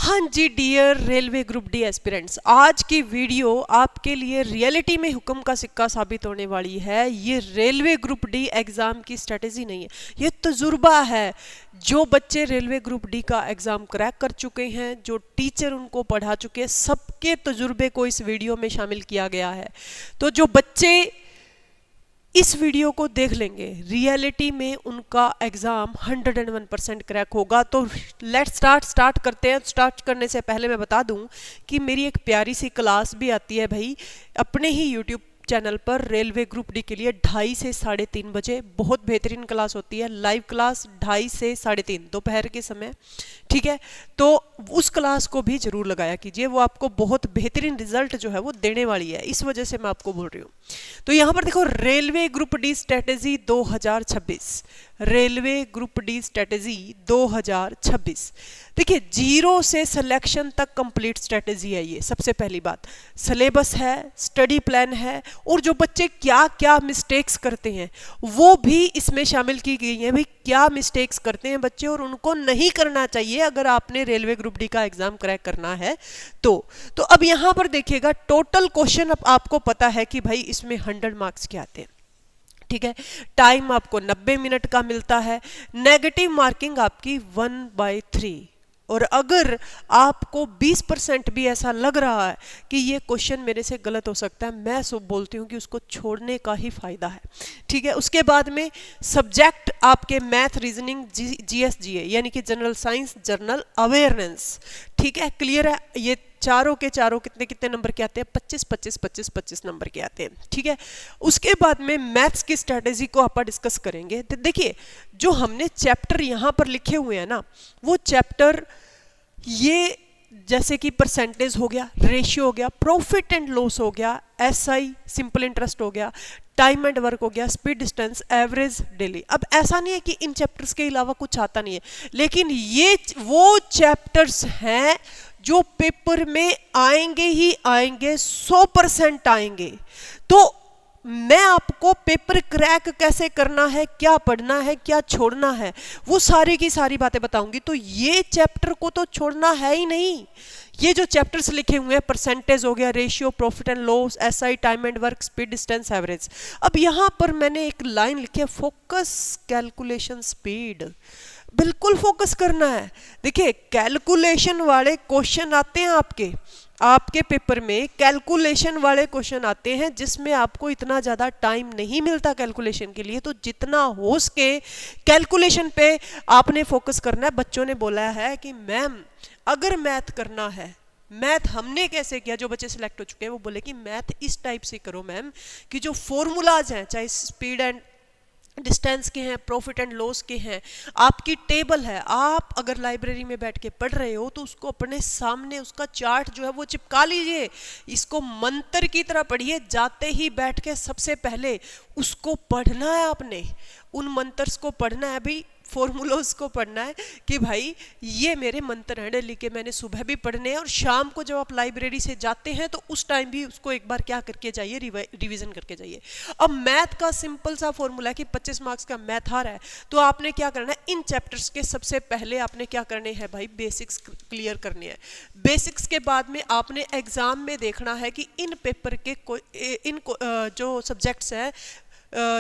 हाँ जी dear railway group D aspirants, आज की वीडियो आपके लिए रियलिटी में हुक्म का सिक्का साबित होने वाली है। ये रेलवे ग्रुप डी एग्ज़ाम की स्ट्रेटेजी नहीं है, ये तजुर्बा है। जो बच्चे रेलवे ग्रुप डी का एग्ज़ाम क्रैक कर चुके हैं, जो टीचर उनको पढ़ा चुके हैं, सबके तजुर्बे को इस वीडियो में शामिल किया गया है। तो जो बच्चे इस वीडियो को देख लेंगे, रियलिटी में उनका एग्ज़ाम 101% क्रैक होगा। तो लेट्स स्टार्ट करते हैं। स्टार्ट करने से पहले मैं बता दूं कि मेरी एक प्यारी सी क्लास भी आती है भाई अपने ही यूट्यूब चैनल पर, रेलवे ग्रुप डी के लिए 2:30 से 3:30 बजे। बहुत बेहतरीन क्लास होती है, लाइव क्लास 2:30 से 3:30 दोपहर के समय, ठीक है। तो उस क्लास को भी जरूर लगाया कीजिए, वो आपको बहुत बेहतरीन रिजल्ट जो है वो देने वाली है, इस वजह से मैं आपको बोल रही हूँ। तो यहाँ पर देखो, railway group D strategy 2026, railway group D strategy 2026। देखिए, 0 से सिलेक्शन तक कंप्लीट स्ट्रेटेजी है ये। सबसे पहली बात, सिलेबस है, स्टडी प्लान है, और जो बच्चे क्या क्या मिस्टेक्स करते हैं वो भी इसमें शामिल की गई है। भाई क्या मिस्टेक्स करते हैं बच्चे और उनको नहीं करना चाहिए अगर आपने रेलवे ग्रुप डी का एग्जाम क्रैक करना है तो अब यहाँ पर देखिएगा, टोटल क्वेश्चन अब आपको पता है कि भाई इसमें 100 मार्क्स के आते हैं, ठीक है। टाइम आपको 90 मिनट का मिलता है। नेगेटिव मार्किंग आपकी 1/3। और अगर आपको 20% भी ऐसा लग रहा है कि ये क्वेश्चन मेरे से गलत हो सकता है, मैं सब बोलती हूँ कि उसको छोड़ने का ही फायदा है, ठीक है। उसके बाद में सब्जेक्ट आपके मैथ, रीजनिंग, जीएस, जीए यानी कि जनरल साइंस, जनरल अवेयरनेस, ठीक है। क्लियर है? ये चारों के चारों कितने कितने नंबर के आते हैं? 25 नंबर के आते हैं, ठीक है। उसके बाद में मैथ्स की स्ट्रेटेजी को आप डिस्कस करेंगे। देखिए, जो हमने चैप्टर यहाँ पर लिखे हुए हैं ना, वो चैप्टर ये जैसे कि परसेंटेज हो गया, रेशियो हो गया, प्रॉफिट एंड लॉस हो गया, एसआई सिंपल इंटरेस्ट हो गया, टाइम एंड वर्क हो गया, स्पीड, डिस्टेंस, एवरेज, डेली। अब ऐसा नहीं है कि इन चैप्टर्स के अलावा कुछ आता नहीं है, लेकिन ये वो चैप्टर्स हैं जो पेपर में आएंगे ही आएंगे, 100% आएंगे। तो मैं आपको पेपर क्रैक कैसे करना है, क्या पढ़ना है, क्या छोड़ना है, वो सारी की सारी बातें बताऊंगी। तो ये चैप्टर को तो छोड़ना है ही नहीं। ये जो चैप्टर्स लिखे हुए हैं, परसेंटेज हो गया, ratio, profit and loss, SI, time and work, speed, distance, average. अब यहां पर मैंने एक लाइन लिखी है, फोकस, कैलकुलेशन, स्पीड। बिल्कुल फोकस करना है। देखिए, कैलकुलेशन वाले क्वेश्चन आते हैं आपके पेपर में, कैलकुलेशन वाले क्वेश्चन आते हैं जिसमें आपको इतना ज़्यादा टाइम नहीं मिलता कैलकुलेशन के लिए। तो जितना हो सके कैलकुलेशन पे आपने फोकस करना है। बच्चों ने बोला है कि मैम अगर मैथ करना है, मैथ हमने कैसे किया, जो बच्चे सिलेक्ट हो चुके हैं वो बोले कि मैथ इस टाइप से करो मैम, कि जो फॉर्मूलाज हैं, चाहे स्पीड एंड डिस्टेंस के हैं, प्रॉफिट एंड लॉस के हैं, आपकी टेबल है, आप अगर लाइब्रेरी में बैठ के पढ़ रहे हो तो उसको अपने सामने उसका चार्ट जो है वो चिपका लीजिए। इसको मंत्र की तरह पढ़िए, जाते ही बैठ के सबसे पहले उसको पढ़ना है आपने, उन मंत्र्स को पढ़ना है भाई, फॉर्मूलोज को पढ़ना है कि भाई ये मेरे मंत्र हैं डेली के, मैंने सुबह भी पढ़ने हैं और शाम को जब आप लाइब्रेरी से जाते हैं तो उस टाइम भी उसको एक बार क्या करके जाइए, रिवीजन करके जाइए। अब मैथ का सिंपल सा फॉर्मूला है कि 25 मार्क्स का मैथ आ रहा है, तो आपने क्या करना है, इन चैप्टर्स के सबसे पहले आपने क्या करने हैं भाई, बेसिक्स क्लियर करने हैं। बेसिक्स के बाद में आपने एग्जाम में देखना है कि इन पेपर के जो सब्जेक्ट्स हैं,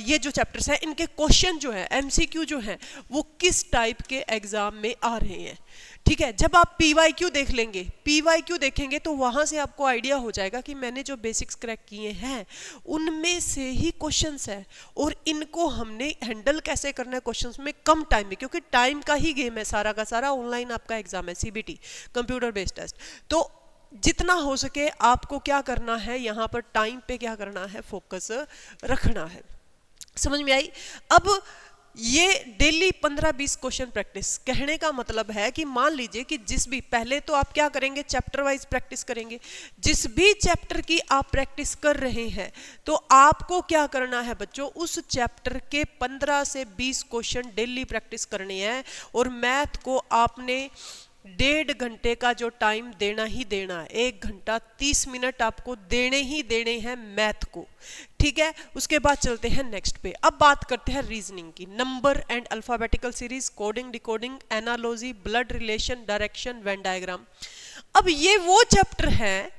ये जो चैप्टर्स हैं, इनके क्वेश्चन जो है, एमसीक्यू जो हैं, वो किस टाइप के एग्जाम में आ रहे हैं, ठीक है। जब आप पीवाईक्यू देख लेंगे, पीवाईक्यू देखेंगे तो वहां से आपको आइडिया हो जाएगा कि मैंने जो बेसिक्स क्रैक किए हैं उनमें से ही क्वेश्चंस है और इनको हमने हैंडल कैसे करना है क्वेश्चंस में कम टाइम में, क्योंकि टाइम का ही गेम है सारा का सारा। ऑनलाइन आपका एग्जाम है, सीबीटी, कंप्यूटर बेस्ड टेस्ट। तो जितना हो सके आपको क्या करना है, यहाँ पर टाइम पे क्या करना है, फोकस रखना है। समझ में आई? अब ये डेली 15-20 क्वेश्चन प्रैक्टिस, कहने का मतलब है कि मान लीजिए कि जिस भी, पहले तो आप क्या करेंगे, चैप्टर वाइज प्रैक्टिस करेंगे। जिस भी चैप्टर की आप प्रैक्टिस कर रहे हैं तो आपको क्या करना है बच्चों, उस चैप्टर के 15 से 20 क्वेश्चन डेली प्रैक्टिस करने हैं। और मैथ को आपने 1.5 घंटे का जो टाइम देना ही देना है, 1 घंटा 30 मिनट आपको देने ही देने हैं मैथ को, ठीक है। उसके बाद चलते हैं नेक्स्ट पे। अब बात करते हैं रीजनिंग की। Number and alphabetical series, coding, decoding, analogy, blood relation, direction, Venn diagram. अब ये वो चैप्टर हैं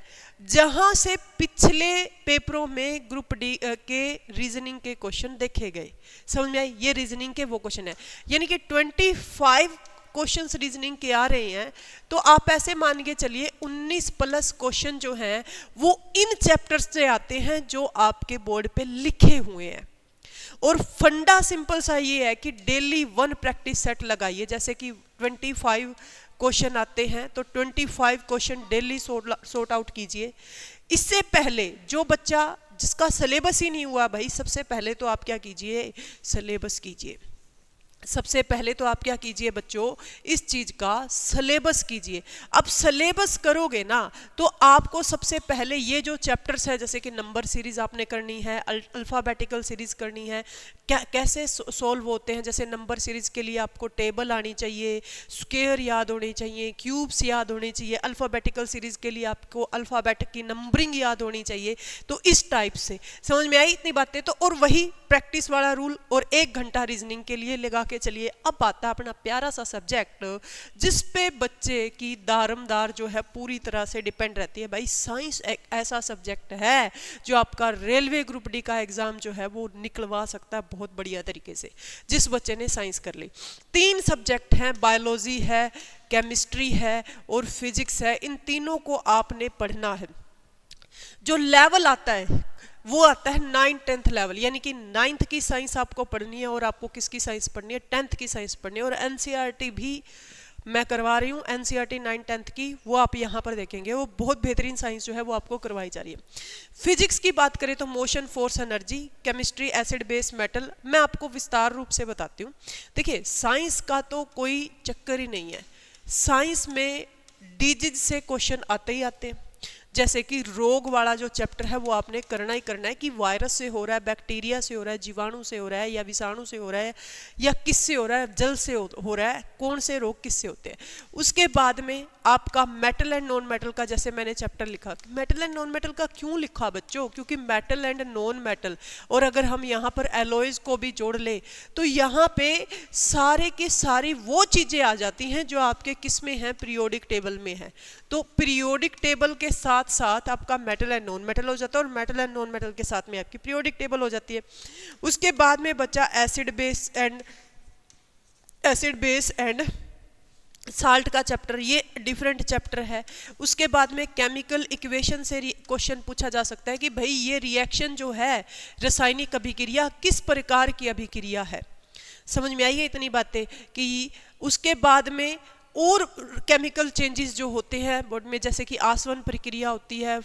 जहां से पिछले पेपरों में ग्रुप डी के रीजनिंग के क्वेश्चन देखे गए। समझ में आई? ये रीजनिंग के वो क्वेश्चन है, यानी कि 25 क्वेश्चंस रीजनिंग के आ रहे हैं। तो आप ऐसे मान के चलिए 19 प्लस क्वेश्चन जो हैं वो इन चैप्टर्स से आते हैं जो आपके बोर्ड पे लिखे हुए हैं। और फंडा सिंपल सा ये है कि डेली 1 प्रैक्टिस सेट लगाइए। जैसे कि 25 क्वेश्चन आते हैं तो 25 क्वेश्चन डेली सॉर्ट आउट कीजिए। इससे पहले जो बच्चा जिसका सिलेबस ही नहीं हुआ भाई, सबसे पहले तो आप क्या कीजिए, सिलेबस कीजिए। सबसे पहले तो आप क्या कीजिए बच्चों, इस चीज का सिलेबस कीजिए। अब सिलेबस करोगे ना तो आपको सबसे पहले ये जो चैप्टर्स है, जैसे कि नंबर सीरीज आपने करनी है, अल्फाबेटिकल सीरीज करनी है, क्या कैसे सोल्व होते हैं। जैसे नंबर सीरीज के लिए आपको टेबल आनी चाहिए, स्क्वायर याद होनी चाहिए, क्यूब्स याद होने चाहिए। अल्फाबेटिकल सीरीज के लिए आपको अल्फाबेटिक की नंबरिंग याद होनी चाहिए। तो इस टाइप से समझ में आई इतनी बातें तो। और वही प्रैक्टिस वाला रूल और 1 घंटा रीजनिंग के लिए लगा के चलिए। अब आता है अपना प्यारा सा सब्जेक्ट जिस पे बच्चे की दारमदार जो है पूरी तरह से डिपेंड रहती है। भाई साइंस एक ऐसा सब्जेक्ट है जो आपका रेलवे ग्रुप डी का एग्जाम जो है वो निकलवा सकता है बहुत बढ़िया तरीके से, जिस बच्चे ने साइंस कर ली। 3 सब्जेक्ट हैं, बायोलॉजी है, केमिस्ट्री है और फिजिक्स है। इन तीनों को आपने पढ़ना है। जो लेवल आता है वो आता है 9th 10th लेवल, यानी कि 9th की साइंस आपको पढ़नी है और आपको किसकी साइंस पढ़नी है, 10th की साइंस पढ़नी है। और एनसीईआरटी भी मैं करवा रही हूँ, एनसीईआरटी 9th 10th की, वो आप यहाँ पर देखेंगे। वो बहुत बेहतरीन साइंस जो है वो आपको करवाई जा रही है। फिजिक्स की बात करें तो motion, force, energy. Chemistry acid base metal. मैं आपको विस्तार रूप से बताती हूँ। देखिए साइंस का तो कोई चक्कर ही नहीं है। साइंस में डिजिट से क्वेश्चन आते ही आते हैं। जैसे कि रोग वाला जो चैप्टर है वो आपने करना ही करना है कि वायरस से हो रहा है, बैक्टीरिया से हो रहा है, जीवाणु से हो रहा है या विषाणु से हो रहा है या किससे हो रहा है, जल से हो रहा है, कौन से रोग किससे होते हैं। उसके बाद में आपका मेटल एंड नॉन मेटल का, जैसे मैंने चैप्टर लिखा। मेटल एंड नॉन मेटल का क्यों लिखा बच्चों, क्योंकि मेटल एंड नॉन मेटल, और अगर हम यहाँ पर एलॉयज को भी जोड़ ले तो यहाँ पे सारे के सारी वो चीजें आ जाती हैं जो आपके किस में है, पीरियोडिक टेबल में है। तो पीरियोडिक टेबल के साथ साथ आपका मेटल एंड नॉन मेटल हो जाता है और मेटल एंड नॉन मेटल के साथ में आपकी पीरियोडिक टेबल हो जाती है। उसके बाद में बचा एसिड बेस एंड साल्ट का चैप्टर, ये डिफरेंट चैप्टर है। उसके बाद में केमिकल इक्वेशन से क्वेश्चन पूछा जा सकता है कि भाई ये रिएक्शन जो है रासायनिक अभिक्रिया किस प्रकार की अभिक्रिया है। समझ में आई है इतनी बातें कि उसके बाद में और केमिकल चेंजेस जो होते हैं बॉडी में, जैसे कि आसवन प्रक्रिया होती है,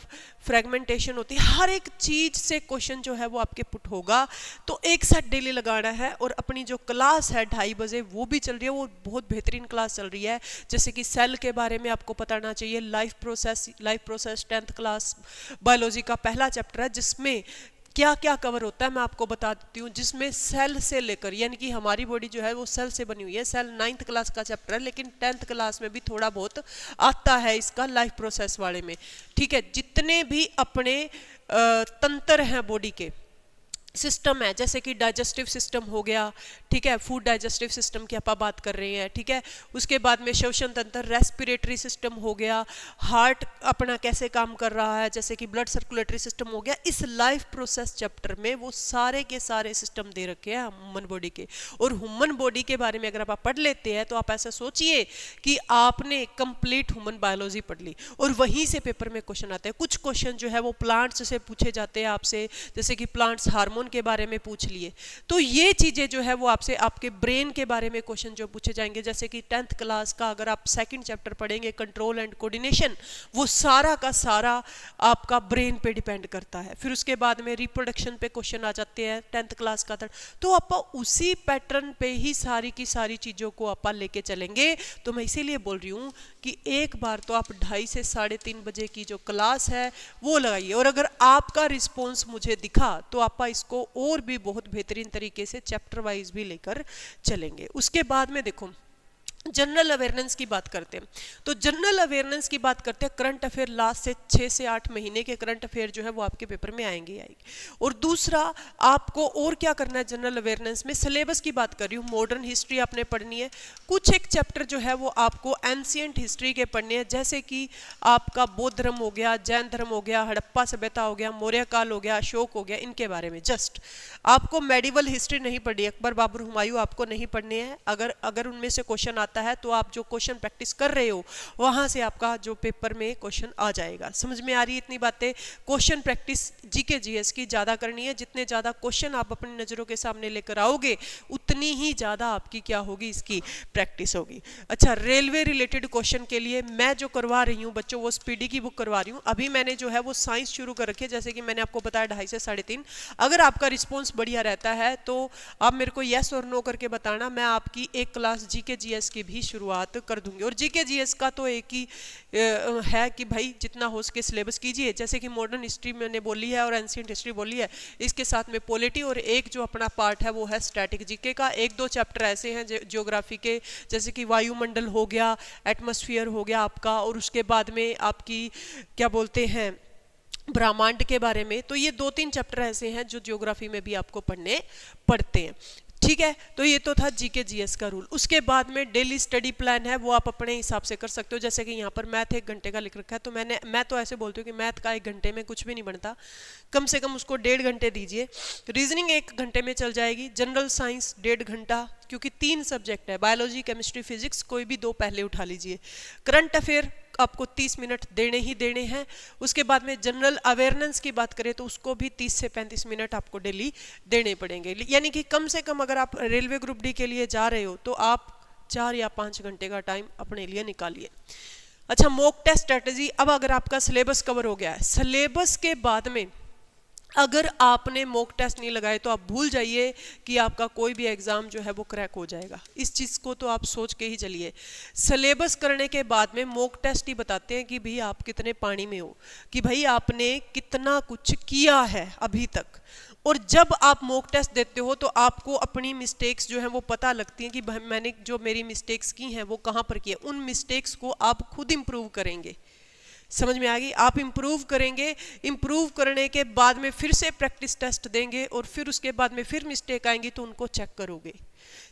फ्रेगमेंटेशन होती है, हर एक चीज से क्वेश्चन जो है वो आपके पुट होगा। तो एक सेट डेली लगाना है। और अपनी जो क्लास है 2:30 बजे वो भी चल रही है, वो बहुत बेहतरीन क्लास चल रही है। जैसे कि सेल के बारे में आपको पता होना चाहिए, life process 10th class biology का पहला चैप्टर है जिसमें क्या क्या कवर होता है मैं आपको बता देती हूँ। जिसमें सेल से लेकर, यानी कि हमारी बॉडी जो है वो सेल से बनी हुई है। सेल 9th क्लास का चैप्टर है, लेकिन 10th क्लास में भी थोड़ा बहुत आता है इसका लाइफ प्रोसेस वाले में। ठीक है, जितने भी अपने तंत्र हैं बॉडी के, सिस्टम है, जैसे कि डाइजेस्टिव सिस्टम हो गया, ठीक है, फूड डाइजेस्टिव सिस्टम की आप बात कर रहे हैं, ठीक है। उसके बाद में श्वसन तंत्र, रेस्पिरेटरी सिस्टम हो गया, हार्ट अपना कैसे काम कर रहा है, जैसे कि ब्लड सर्कुलेटरी सिस्टम हो गया। इस लाइफ प्रोसेस चैप्टर में वो सारे के सारे सिस्टम दे रखे हैं ह्यूमन बॉडी के। और ह्यूमन बॉडी के बारे में अगर आप पढ़ लेते हैं तो आप ऐसा सोचिए कि आपने कंप्लीट ह्यूमन बायोलॉजी पढ़ ली। और वहीं से पेपर में क्वेश्चन आते हैं। कुछ क्वेश्चन जो है वो प्लांट्स से पूछे जाते हैं आपसे, जैसे कि प्लांट्स हार्मोन के बारे में पूछ लिए। तो ये चीजें जो है वो आपसे आपके ब्रेन के बारे में क्वेश्चन जो पूछे जाएंगे, जैसे कि 10th क्लास का अगर आप 2nd चैप्टर पढ़ेंगे कंट्रोल एंड कोऑर्डिनेशन, वो सारा का सारा आपका ब्रेन पे डिपेंड करता है। फिर उसके बाद में रिप्रोडक्शन पे क्वेश्चन आ जाते हैं 10th क्लास का। तो आप उसी पैटर्न पे ही सारी की सारी चीजों को आप लेके चलेंगे। तो मैं इसीलिए बोल रही हूँ कि एक बार तो आप 2:30 से 3:30 बजे की जो क्लास है वो लगाइए। और अगर आपका रिस्पॉन्स मुझे दिखा तो आप इसको और भी बहुत बेहतरीन तरीके से चैप्टर वाइज भी लेकर चलेंगे। उसके बाद में देखो जनरल अवेयरनेस की बात करते हैं। तो जनरल अवेयरनेस की बात करते हैं, करंट अफेयर लास्ट से 6 से 8 महीने के करंट अफेयर जो है वो आपके पेपर में आएंगे। और दूसरा, आपको और क्या करना है जनरल अवेयरनेस में, सिलेबस की बात कर रही हूँ। मॉडर्न हिस्ट्री आपने पढ़नी है, कुछ एक चैप्टर जो है वो आपको एंशिएंट हिस्ट्री के पढ़ने हैं, जैसे कि आपका बौद्ध धर्म हो गया, जैन धर्म हो गया, हड़प्पा सभ्यता हो गया, मौर्य काल हो गया, अशोक हो गया, इनके बारे में। जस्ट आपको मेडिवल हिस्ट्री नहीं पढ़नी, अकबर बाबर हुमायूं आपको नहीं पढ़ने हैं। अगर उनमें से क्वेश्चन आता है तो आप जो क्वेश्चन प्रैक्टिस कर रहे हो वहां से आपका जो पेपर में क्वेश्चन आ जाएगा। समझ में आ रही है इतनी बातें? क्वेश्चन प्रैक्टिस जीके जीएस की ज्यादा करनी है। जितने ज्यादा क्वेश्चन आप अपनी नजरों के सामने लेकर आओगे उतनी ही ज्यादा आपकी क्या होगी, इसकी प्रैक्टिस होगी। अच्छा, रेलवे रिलेटेड क्वेश्चन के लिए मैं जो करवा रही हूँ बच्चों, वो स्पीडी की बुक करवा रही हूँ। अभी मैंने जो है वो साइंस शुरू कर रखी है, जैसे कि मैंने आपको बताया 2:30 से 3:30। अगर आपका रिस्पॉन्स बढ़िया रहता है तो आप मेरे को यस और नो करके बताना, मैं आपकी एक क्लास जीके जीएस की भी शुरुआत कर दूंगी। और जीके जीएस का तो एक ही है कि भाई जितना हो सके सिलेबस कीजिए, जैसे कि मॉडर्न हिस्ट्री मैंने बोली है और एंशिएंट हिस्ट्री बोली है, इसके साथ में पॉलिटी और एक जो अपना पार्ट है वो है स्टैटिक जीके का। 1-2 चैप्टर ऐसे हैं ज्योग्राफी के, जैसे कि वायुमंडल हो गया, एटमॉस्फेयर हो गया आपका, और उसके बाद में आपकी क्या बोलते हैं ब्रह्मांड के बारे में। तो ये 2-3 चैप्टर ऐसे हैं जो ज्योग्राफी में भी आपको पढ़ने पड़ते हैं। ठीक है, तो ये तो था जीके जीएस का रूल। उसके बाद में डेली स्टडी प्लान है, वो आप अपने हिसाब से कर सकते हो। जैसे कि यहाँ पर मैथ 1 घंटे का लिख रखा है, तो मैं तो ऐसे बोलती हूँ कि मैथ का 1 घंटे में कुछ भी नहीं बनता, कम से कम उसको 1.5 घंटे दीजिए। रीजनिंग 1 घंटे में चल जाएगी, जनरल साइंस 1.5 घंटा, क्योंकि 3 सब्जेक्ट है, बायोलॉजी, केमिस्ट्री, फिजिक्स, कोई भी 2 पहले उठा लीजिए। करंट अफेयर आपको 30 मिनट देने ही देने हैं। उसके बाद में जनरल अवेयरनेस की बात करें तो उसको भी 30 से 35 मिनट आपको डेली देने पड़ेंगे। यानी कि कम से कम अगर आप रेलवे ग्रुप डी के लिए जा रहे हो तो आप 4 या 5 घंटे का टाइम अपने लिए निकालिए। अच्छा, मॉक टेस्ट स्ट्रेटजी। अब अगर आपका सिलेबस कवर हो गया है, सिलेबस के बाद में अगर आपने मॉक टेस्ट नहीं लगाए तो आप भूल जाइए कि आपका कोई भी एग्जाम जो है वो क्रैक हो जाएगा। इस चीज़ को तो आप सोच के ही चलिए। सिलेबस करने के बाद में मॉक टेस्ट ही बताते हैं कि भाई आप कितने पानी में हो, कि भाई आपने कितना कुछ किया है अभी तक। और जब आप मॉक टेस्ट देते हो तो आपको अपनी मिस्टेक्स जो है वो पता लगती हैं कि भाई मैंने जो मेरी मिस्टेक्स की हैं वो कहाँ पर की है। उन मिस्टेक्स को आप खुद इम्प्रूव करेंगे। समझ में आ गई? आप इम्प्रूव करेंगे, इम्प्रूव करने के बाद में फिर से प्रैक्टिस टेस्ट देंगे और फिर उसके बाद में फिर मिस्टेक आएंगी तो उनको चेक करोगे।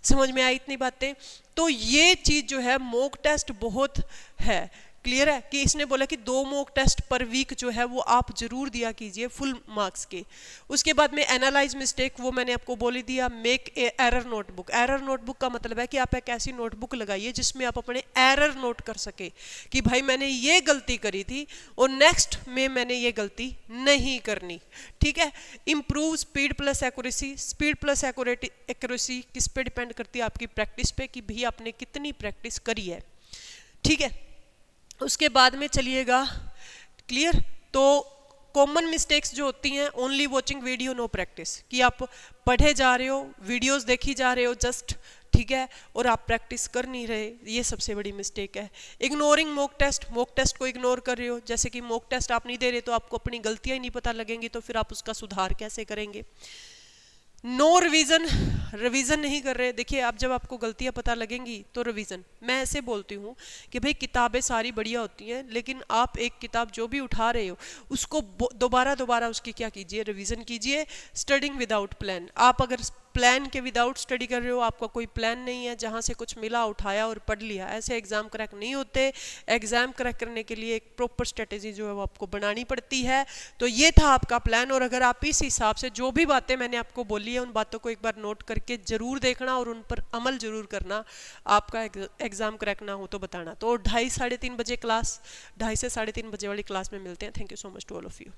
समझ में आई इतनी बातें? तो ये चीज जो है मॉक टेस्ट बहुत है। क्लियर है कि इसने बोला कि 2 मॉक टेस्ट पर वीक जो है वो आप जरूर दिया कीजिए फुल मार्क्स के। उसके बाद में एनालाइज मिस्टेक, वो मैंने आपको बोल ही दिया। Make a error notebook. Error notebook का मतलब है कि आप एक ऐसी नोटबुक लगाइए जिसमें आप अपने एरर नोट कर सके कि भाई मैंने ये गलती करी थी और नेक्स्ट में मैंने ये गलती नहीं करनी। ठीक है। Improve speed plus accuracy. Speed plus accuracy किस पे डिपेंड करती है? आपकी प्रैक्टिस पे, कि भाई आपने कितनी प्रैक्टिस करी है। ठीक है। उसके बाद में चलिएगा, क्लियर। तो कॉमन मिस्टेक्स जो होती हैं, only watching video know practice, कि आप पढ़े जा रहे हो, वीडियोस देखी जा रहे हो जस्ट, ठीक है, और आप प्रैक्टिस कर नहीं रहे, ये सबसे बड़ी मिस्टेक है। Ignoring mock test. Mock test को इग्नोर कर रहे हो, जैसे कि मॉक टेस्ट आप नहीं दे रहे तो आपको अपनी गलतियां ही नहीं पता लगेंगी, तो फिर आप उसका सुधार कैसे करेंगे। No revision. रिवीजन नहीं कर रहे। देखिए, आप जब आपको गलतियां पता लगेंगी तो रिवीजन। मैं ऐसे बोलती हूँ कि भाई किताबें सारी बढ़िया होती हैं, लेकिन आप एक किताब जो भी उठा रहे हो उसको दोबारा उसकी क्या कीजिए, रिवीजन कीजिए। Studying without plan. आप अगर प्लान के विदाउट स्टडी कर रहे हो, आपका कोई प्लान नहीं है, जहाँ से कुछ मिला उठाया और पढ़ लिया, ऐसे एग्जाम क्रैक नहीं होते। एग्जाम क्रैक करने के लिए एक प्रॉपर स्ट्रेटेजी जो है वो आपको बनानी पड़ती है। तो ये था आपका प्लान, और अगर आप इस हिसाब से जो भी बातें मैंने आपको बोली है उन बातों को एक बार नोट करके जरूर देखना और उन पर अमल जरूर करना। आपका एग्जाम क्रैक ना हो तो बताना। तो 2:30 साढ़े 3 बजे क्लास, 2:30 से 3:30 बजे वाली क्लास में मिलते हैं। Thank you so much to all of you.